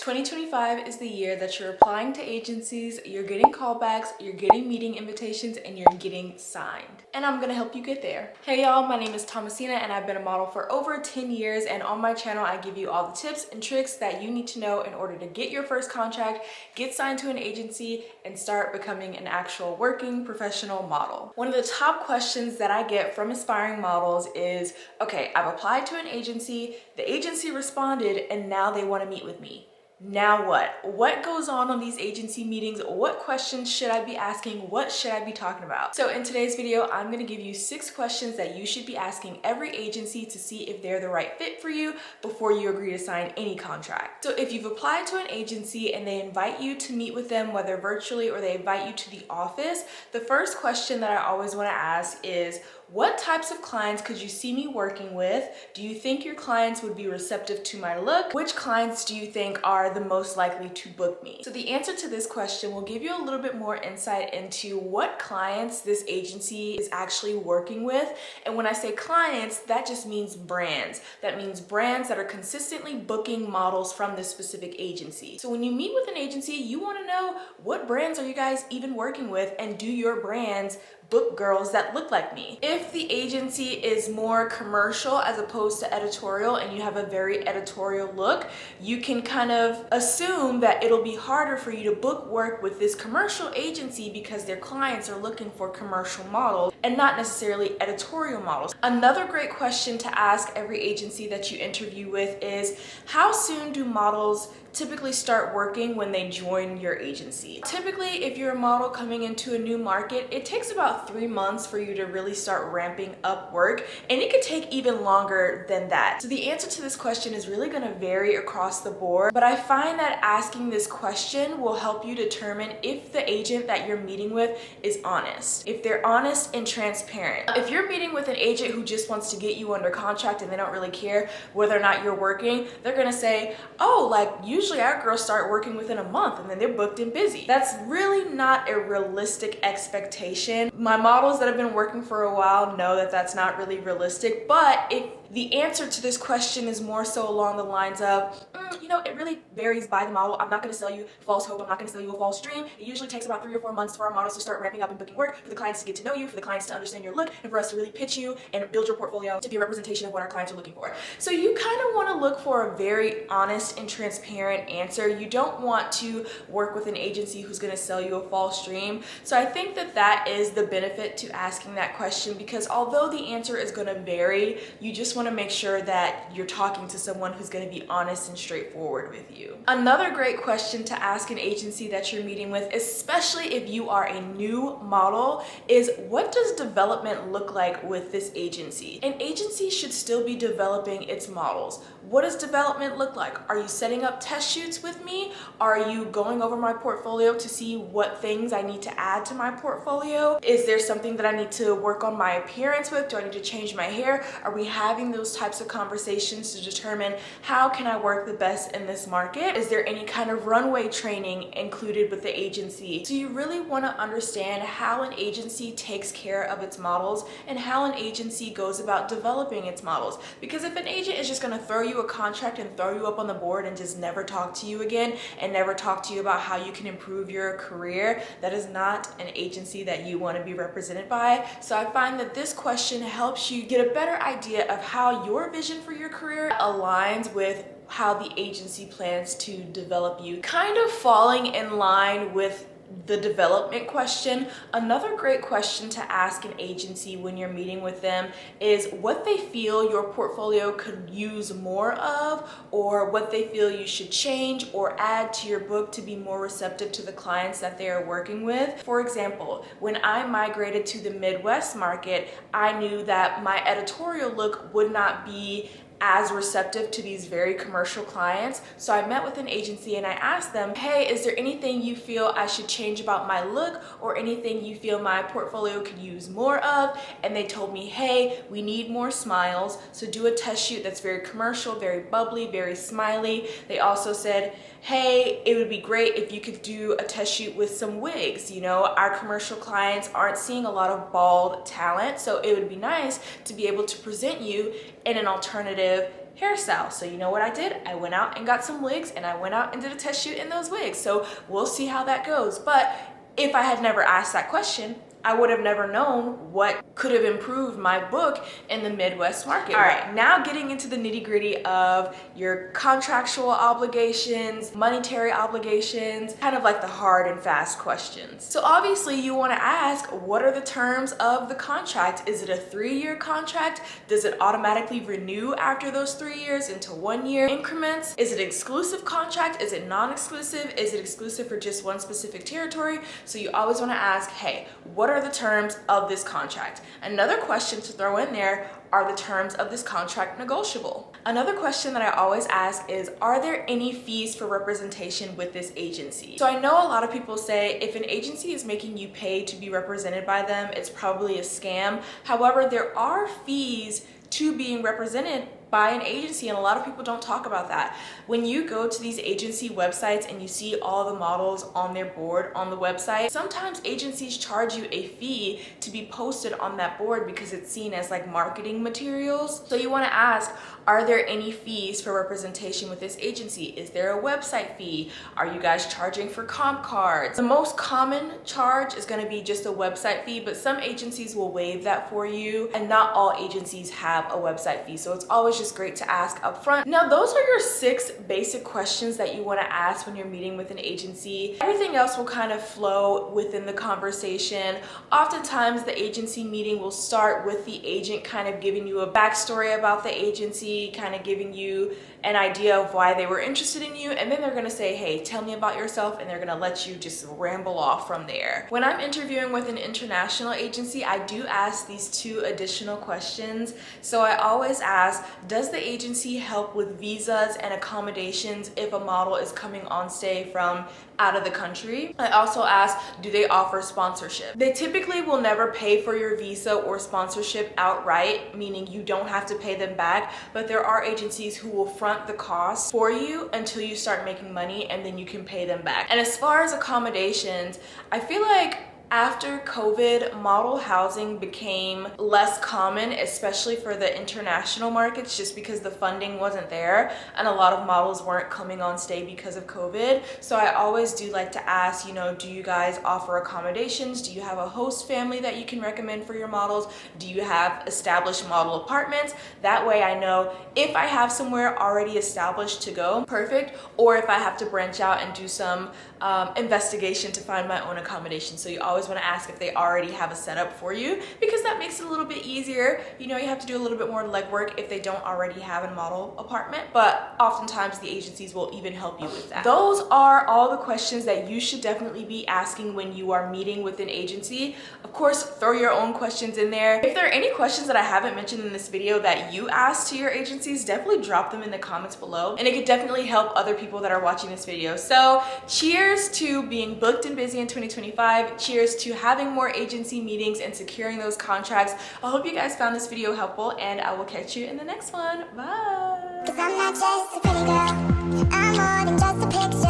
2025 is the year that you're applying to agencies, you're getting callbacks, you're getting meeting invitations, and you're getting signed. And I'm gonna help you get there. Hey y'all, my name is Thomasina and I've been a model for over 10 years, and on my channel I give you all the tips and tricks that you need to know in order to get your first contract, get signed to an agency, and start becoming an actual working professional model. One of the top questions that I get from aspiring models is, okay, I've applied to an agency, the agency responded, and now they want to meet with me. Now what? What goes on these agency meetings? What questions should I be asking? What should I be talking about? So in today's video, I'm going to give you 6 questions that you should be asking every agency to see if they're the right fit for you before you agree to sign any contract. So if you've applied to an agency and they invite you to meet with them, whether virtually or they invite you to the office, the first question that I always want to ask is, what types of clients could you see me working with? Do you think your clients would be receptive to my look? Which clients do you think are the most likely to book me? So the answer to this question will give you a little bit more insight into what clients this agency is actually working with. And when I say clients, that just means brands. That means brands that are consistently booking models from this specific agency. So when you meet with an agency, you want to know, what brands are you guys even working with, and do your brands book girls that look like me? If the agency is more commercial as opposed to editorial and you have a very editorial look, you can kind of assume that it'll be harder for you to book work with this commercial agency because their clients are looking for commercial models and not necessarily editorial models. Another great question to ask every agency that you interview with is, how soon do models typically start working when they join your agency? Typically, if you're a model coming into a new market, it takes about 3 months for you to really start ramping up work, and it could take even longer than that. So the answer to this question is really going to vary across the board, but I find that asking this question will help you determine if the agent that you're meeting with is honest, if they're honest and transparent. If you're meeting with an agent who just wants to get you under contract and they don't really care whether or not you're working, they're going to say, oh, like, usually our girls start working within a month and then they're booked and busy. That's really not a realistic expectation. My models that have been working for a while know that that's not really realistic, but if the answer to this question is more so along the lines of, it really varies by the model. I'm not going to sell you false hope. I'm not going to sell you a false dream. It usually takes about 3 or 4 months for our models to start ramping up and booking work, for the clients to get to know you, for the clients to understand your look, and for us to really pitch you and build your portfolio to be a representation of what our clients are looking for. So you kind of want to look for a very honest and transparent answer. You don't want to work with an agency who's going to sell you a false dream. So I think that that is the benefit to asking that question, because although the answer is going to vary, you just want to make sure that you're talking to someone who's going to be honest and straightforward with you. Another great question to ask an agency that you're meeting with, especially if you are a new model, is, what does development look like with this agency? An agency should still be developing its models. What does development look like? Are you setting up test shoots with me? Are you going over my portfolio to see what things I need to add to my portfolio? Is there something that I need to work on my appearance with? Do I need to change my hair? Are we having those types of conversations to determine how can I work the best in this market? Is there any kind of runway training included with the agency? So you really want to understand how an agency takes care of its models and how an agency goes about developing its models. Because if an agent is just going to throw you a contract and throw you up on the board and just never talk to you again and never talk to you about how you can improve your career, that is not an agency that you want to be represented by. So I find that this question helps you get a better idea of how your vision for your career aligns with how the agency plans to develop you. Kind of falling in line with the development question, another great question to ask an agency when you're meeting with them is what they feel your portfolio could use more of, or what they feel you should change or add to your book to be more receptive to the clients that they are working with. For example, when I migrated to the Midwest market, I knew that my editorial look would not be as receptive to these very commercial clients. So I met with an agency and I asked them, hey, is there anything you feel I should change about my look, or anything you feel my portfolio could use more of? And they told me, hey, we need more smiles, so do a test shoot that's very commercial, very bubbly, very smiley. They also said, hey, it would be great if you could do a test shoot with some wigs. Our commercial clients aren't seeing a lot of bald talent, so it would be nice to be able to present you in an alternative hairstyle. So you know what I did? I went out and got some wigs, and I went out and did a test shoot in those wigs. So we'll see how that goes. But if I had never asked that question, I would have never known what could have improved my book in the Midwest market. All right, now getting into the nitty-gritty of your contractual obligations, monetary obligations, kind of like the hard and fast questions. So obviously you want to ask, what are the terms of the contract? Is it a 3-year contract? Does it automatically renew after those 3 years into 1-year increments? Is it exclusive contract? Is it non-exclusive? Is it exclusive for just one specific territory? So you always want to ask, hey, what are the terms of this contract? Another question to throw in there, are the terms of this contract negotiable? Another question that I always ask is, are there any fees for representation with this agency? So I know a lot of people say if an agency is making you pay to be represented by them, it's probably a scam. However, there are fees to being represented by an agency, and a lot of people don't talk about that. When you go to these agency websites and you see all the models on their board on the website, sometimes agencies charge you a fee to be posted on that board because it's seen as like marketing materials. So you want to ask, are there any fees for representation with this agency? Is there a website fee? Are you guys charging for comp cards? The most common charge is going to be just a website fee, but some agencies will waive that for you, and not all agencies have a website fee. So it's always just great to ask up front. Now, those are your 6 basic questions that you want to ask when you're meeting with an agency. Everything else will kind of flow within the conversation. Oftentimes the agency meeting will start with the agent kind of giving you a backstory about the agency, kind of giving you an idea of why they were interested in you, and then they're gonna say, hey, tell me about yourself, and they're gonna let you just ramble off from there. When I'm interviewing with an international agency, I do ask these 2 additional questions. So I always ask, does the agency help with visas and accommodations if a model is coming on stay from out of the country? I also ask, do they offer sponsorship? They typically will never pay for your visa or sponsorship outright, meaning you don't have to pay them back, but there are agencies who will front the cost for you until you start making money, and then you can pay them back. And as far as accommodations, I feel like after COVID, model housing became less common, especially for the international markets, just because the funding wasn't there and a lot of models weren't coming on stay because of COVID. So I always do like to ask, you know, do you guys offer accommodations? Do you have a host family that you can recommend for your models? Do you have established model apartments? That way I know if I have somewhere already established to go, perfect, or if I have to branch out and do some investigation to find my own accommodation. So you always want to ask if they already have a setup for you, because that makes it a little bit easier. You know, you have to do a little bit more legwork if they don't already have a model apartment, but oftentimes the agencies will even help you with that. Those are all the questions that you should definitely be asking when you are meeting with an agency. Of course, throw your own questions in there. If there are any questions that I haven't mentioned in this video that you asked to your agencies, definitely drop them in the comments below, and it could definitely help other people that are watching this video. So cheers to being booked and busy in 2025. Cheers to having more agency meetings and securing those contracts. I hope you guys found this video helpful, and I will catch you in the next one. Bye. 'Cause I'm not just a pretty girl, I'm more than just a picture.